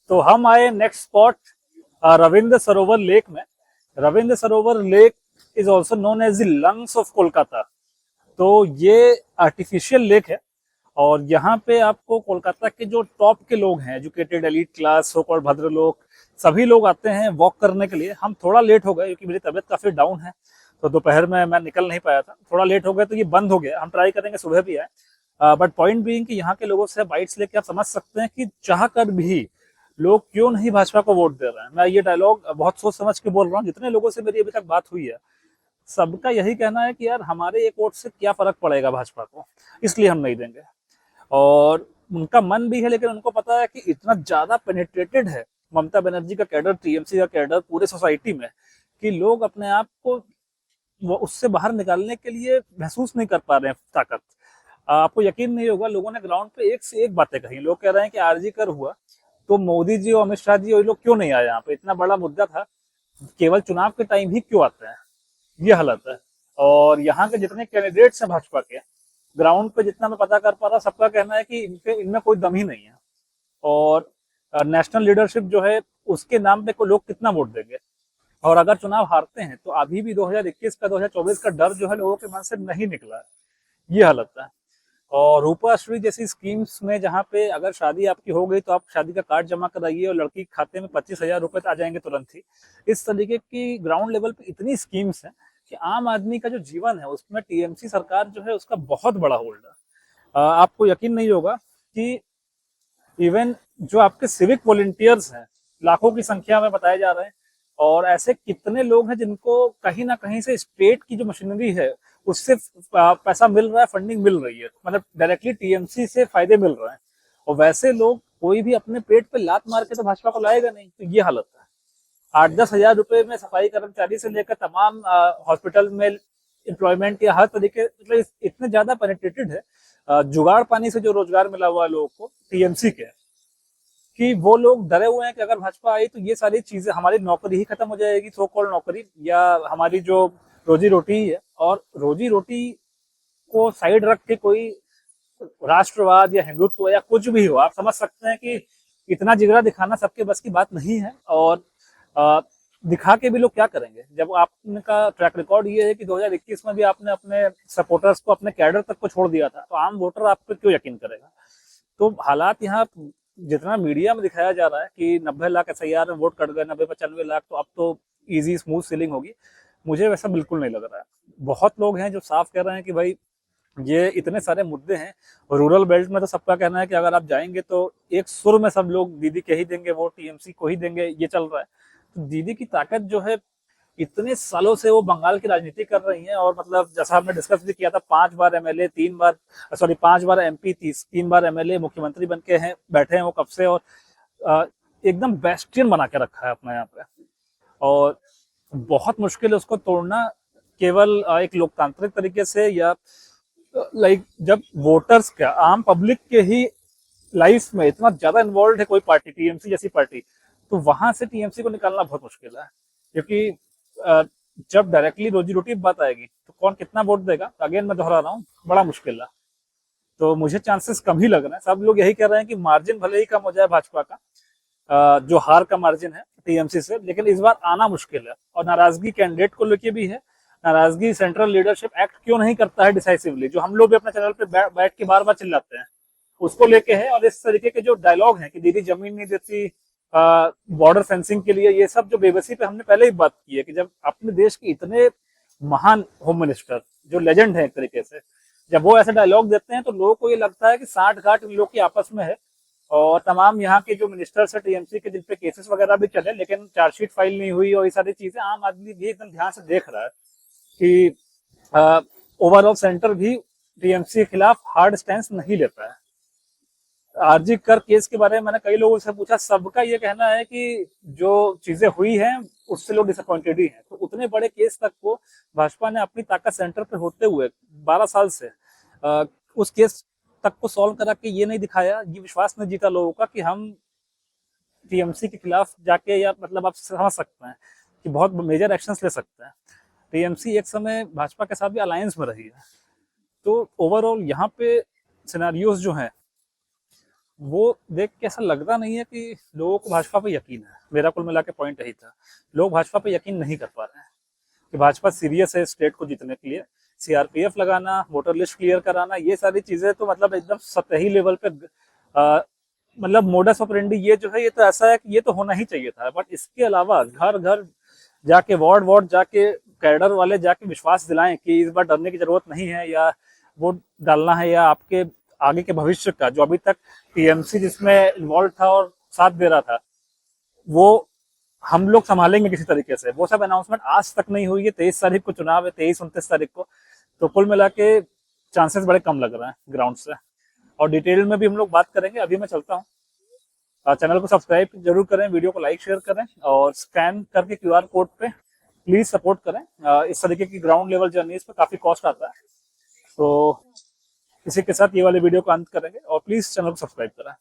तो हम आए next spot Ravindra Sarovar lake में। Rabindra Sarovar lake is also known as the lungs of Kolkata. तो ये आर्टिफिशियल लेक है और यहाँ पे आपको कोलकाता के जो टॉप के लोग हैं, educated elite class, so called भद्र लोग, सभी लोग आते हैं वॉक करने के लिए। हम थोड़ा लेट हो गए क्योंकि मेरी तबीयत काफी डाउन है, तो दोपहर में मैं निकल नहीं पाया था, थोड़ा लेट हो गया तो ये बंद हो गया। हम ट्राई करेंगे सुबह भी आए। बट पॉइंट बीइंग कि यहाँ के लोगों से बाइट्स लेके आप समझ सकते हैं कि चाह कर भी लोग क्यों नहीं भाजपा को वोट दे रहे हैं। मैं ये डायलॉग बहुत सोच समझ के बोल रहा हूँ। जितने लोगों से मेरी अभी तक बात हुई है, सबका यही कहना है कि यार हमारे एक वोट से क्या फर्क पड़ेगा भाजपा को, इसलिए हम नहीं देंगे। और उनका मन भी है, लेकिन उनको पता है कि इतना ज्यादा पेनिट्रेटेड है ममता बनर्जी का कैडर, टीएमसी का कैडर पूरे सोसाइटी में, कि लोग अपने आप को वो उससे बाहर निकालने के लिए महसूस नहीं कर पा रहे हैं ताकत। आपको यकीन नहीं होगा, लोगों ने ग्राउंड पे एक से एक बातें कही। लोग कह रहे हैं कि आरजी कर हुआ तो मोदी जी और अमित शाह जी और लोग क्यों नहीं आए यहाँ पे, इतना बड़ा मुद्दा था, केवल चुनाव के टाइम ही क्यों आते हैं, ये हालत है। और यहाँ के जितने कैंडिडेट्स हैं भाजपा के, ग्राउंड पे जितना मैं पता कर पा रहा, सबका कहना है कि इनमें कोई दम ही नहीं है। और नेशनल लीडरशिप जो है उसके नाम पे को लोग कितना वोट देंगे। और अगर चुनाव हारते हैं तो अभी भी 2021 का 2024 का डर जो है लोगों के मन से नहीं निकला है, ये हालत है। और रूपाश्री जैसी स्कीम्स में जहाँ पे अगर शादी आपकी हो गई तो आप शादी का कार्ड जमा कराइए और लड़की के खाते में 25,000 रुपए आ जाएंगे तुरंत ही। इस तरीके की ग्राउंड लेवल पे इतनी स्कीम्स हैं कि आम आदमी का जो जीवन है उसमें टीएमसी सरकार जो है उसका बहुत बड़ा होल्ड है। आपको यकीन नहीं होगा कि इवन जो आपके सिविक वॉलंटियर्स हैं लाखों की संख्या में बताए जा रहे हैं, और ऐसे कितने लोग हैं जिनको कहीं ना कहीं से स्टेट की जो मशीनरी है उससे पैसा मिल रहा है, फंडिंग मिल रही है, मतलब डायरेक्टली टीएमसी से फायदे मिल रहे हैं। और वैसे लोग कोई भी अपने पेट पे लात मार के तो भाजपा को लाएगा नहीं। तो ये हालत है। 8-10 हजार रुपए में सफाई कर्मचारी से लेकर तमाम हॉस्पिटल में एम्प्लॉयमेंट या हर तरीके, मतलब इतने ज्यादा पेनिट्रेटेड है जुगाड़ पानी से जो रोजगार मिला हुआ है लोगों को टीएमसी के, कि वो लोग डरे हुए हैं कि अगर भाजपा आई तो ये सारी चीजें, हमारी नौकरी ही खत्म हो जाएगी, सो कॉल्ड नौकरी, या हमारी जो रोजी रोटी है। और रोजी रोटी को साइड रख के कोई राष्ट्रवाद या हिंदुत्व या कुछ भी हो, आप समझ सकते हैं कि इतना जिगरा दिखाना सबके बस की बात नहीं है। और आ, दिखा के भी लोग क्या करेंगे जब आपका ट्रैक रिकॉर्ड ये है कि 2021 में भी आपने अपने सपोर्टर्स को, अपने कैडर तक को छोड़ दिया था, तो आम वोटर आप पे क्यों यकीन करेगा। तो हालात यहाँ जितना मीडिया में दिखाया जा रहा है कि 90 लाख एसआईआर में वोट कट गए, 90-95 लाख, तो अब तो इजी स्मूथ सीलिंग होगी, मुझे वैसा बिल्कुल नहीं लग रहा है। बहुत लोग हैं जो साफ कह रहे हैं कि भाई ये इतने सारे मुद्दे हैं। रूरल बेल्ट में तो सबका कहना है कि अगर आप जाएंगे तो एक सुर में सब लोग दीदी के ही देंगे वोट, टीएमसी को ही देंगे, ये चल रहा है। तो दीदी की ताकत जो है, इतने सालों से वो बंगाल की राजनीति कर रही हैं, और मतलब जैसा हमने डिस्कस भी किया था, 5 बार एमएलए, 3 बार, सॉरी 5 बार एमपी, 3 बार एमएलए, मुख्यमंत्री बन के हैं बैठे हैं वो कब से। और एकदम बेस्टियन बना के रखा है अपना यहाँ पे, और बहुत मुश्किल है उसको तोड़ना, केवल एक लोकतांत्रिक तरीके से, या लाइक जब वोटर्स का, आम पब्लिक के ही लाइफ में इतना ज्यादा इन्वॉल्व है कोई पार्टी, टीएमसी जैसी पार्टी, तो वहां से टीएमसी को निकालना बहुत मुश्किल है। क्योंकि जब डायरेक्टली रोजी रोटी की बात आएगी तो कौन कितना वोट देगा, अगेन मैं दोहरा रहा हूँ, बड़ा मुश्किल है। तो मुझे चांसेस कम ही लग रहे हैं। सब लोग यही कह रहे हैं कि मार्जिन भले ही कम हो जाए भाजपा का, जो हार का मार्जिन है टीएमसी से, लेकिन इस बार आना मुश्किल है। और नाराजगी कैंडिडेट को लेके भी है, नाराजगी सेंट्रल लीडरशिप एक्ट क्यों नहीं करता है डिसाइसिवली, जो हम लोग भी अपने चैनल पे बैठ के बार बार चिल्लाते हैं, उसको लेके है। और इस तरीके के जो डायलॉग हैं कि दीदी जमीन नहीं देती बॉर्डर फेंसिंग के लिए, ये सब जो बेबसी पे हमने पहले ही बात की है कि जब अपने देश के इतने महान होम मिनिस्टर जो लेजेंड है एक तरीके से, जब वो ऐसे डायलॉग देते हैं तो लोगों को ये लगता है कि साठ गांठ इन लोग की आपस में है। और तमाम यहाँ के जो मिनिस्टर्स है टीएमसी के, जिन पे केसेस वगैरह भी चले लेकिन चार्जशीट फाइल नहीं हुई, और ये सारी चीजें आम आदमी भी एकदम ध्यान से देख रहा है कि ओवरऑल सेंटर भी टीएमसी के खिलाफ हार्ड स्टैंड नहीं लेता है। आरजी कर केस के बारे में मैंने कई लोगों से पूछा, सबका ये कहना है कि जो चीजें हुई हैं उससे लोग डिसअपॉइंटेड ही हैं। तो उतने बड़े केस तक को भाजपा ने अपनी ताकत सेंटर पे होते हुए 12 साल से उस केस तक को सॉल्व करा के ये नहीं दिखाया, ये विश्वास नहीं जीता लोगों का कि हम टीएमसी के खिलाफ जाके, या मतलब आप समझ सकते हैं कि बहुत मेजर एक्शंस ले सकते हैं। टीएमसी एक समय भाजपा के साथ भी अलायंस में रही है। तो ओवरऑल यहाँ पे सिनेरियोज जो हैं वो देख के ऐसा लगता नहीं है कि लोगों को भाजपा पे यकीन है। मेरा कुल मिला के पॉइंट यही था, लोग भाजपा पे यकीन नहीं कर पा रहे हैं कि भाजपा सीरियस है स्टेट को जीतने के लिए। सीआरपीएफ लगाना, वोटर लिस्ट क्लियर कराना, ये सारी चीजें तो मतलब एकदम सतही लेवल पे मतलब मोडस ऑपरेंडी ये जो है, ये तो ऐसा है कि ये तो होना ही चाहिए था। बट इसके अलावा घर घर जाके, वार्ड वार्ड जाके, कैडर वाले जाके विश्वास दिलाएं कि इस बार डरने की जरूरत नहीं है, या वोट डालना है, या आपके आगे के भविष्य का जो अभी तक टीएमसी जिसमें इन्वॉल्व था और साथ दे रहा था, वो हम लोग संभालेंगे किसी तरीके से। वो सब अनाउंसमेंट आज तक नहीं हुई है। 23 तारीख को चुनाव है, 23-29 तारीख को। तो कुल मिला के चांसेस बड़े कम लग रहे हैं ग्राउंड से। और डिटेल में भी हम लोग बात करेंगे। अभी मैं चलता हूँ। चैनल को सब्सक्राइब जरूर करें, वीडियो को लाइक शेयर करें, और स्कैन करके क्यूआर कोड पे प्लीज सपोर्ट करें। इस तरीके की ग्राउंड लेवल जर्नीज पे काफी कॉस्ट आता है। तो इसी के साथ ये वाले वीडियो को अंत करेंगे, और प्लीज चैनल को सब्सक्राइब करें।